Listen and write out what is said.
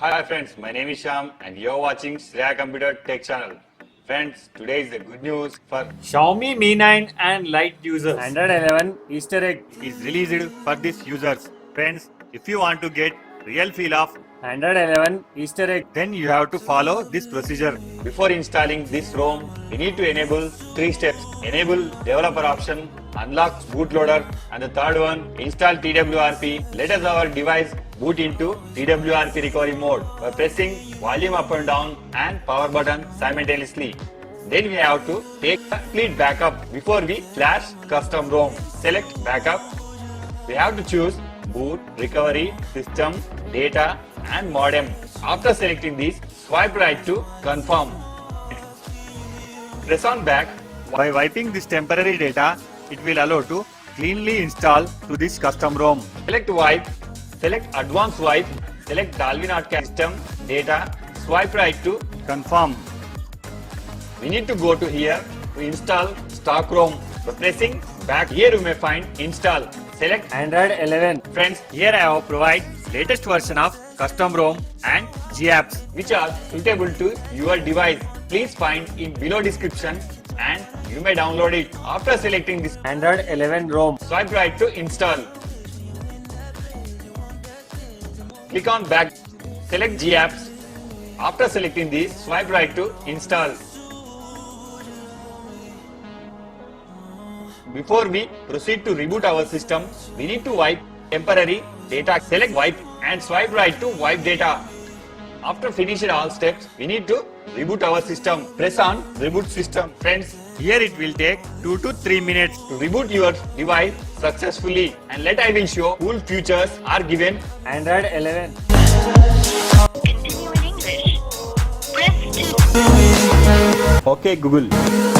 Hi friends, my name is Shyam and you're watching XIAOMI Computer Tech Channel. Friends, today is the good news for XIAOMI Mi 9 and LITE users. Android 11 Easter egg. is released for these users. Friends, if you want to get real feel of, Android 11 Easter egg. then you have to follow this procedure. Before installing this ROM, we need to enable 3 steps. Enable developer option, unlock bootloader, and the third one, install TWRP. Let us our device boot into TWRP recovery mode by pressing volume up and down and power button simultaneously. Then we have to take a complete backup before we flash custom ROM. Select backup. We have to choose boot, recovery, system, data and modem. After selecting these, swipe right to confirm. Press on back. By wiping this temporary data, it will allow to cleanly install to this custom ROM. Select wipe, select advanced wipe, select Dolby Notcast system, data, swipe right to confirm. We need to go to here to install stock ROM. By pressing back, here you may find install. Select Android 11. Friends, here I have provided latest version of custom ROM and GApps which are suitable to your device. Please find in below description and you may download it. After selecting this Android 11 ROM. swipe right to install. Click on back, select GApps. After selecting these, swipe right to install. Before we proceed to reboot our system, we need to wipe temporary data. Select wipe and swipe right to wipe data. After finishing all steps, we need to reboot our system. Press on reboot system. Friends, here it will take 2 to 3 minutes to reboot your device successfully. And let I will show cool features are given. Android 11. Continue in English. Press 2. Okay Google.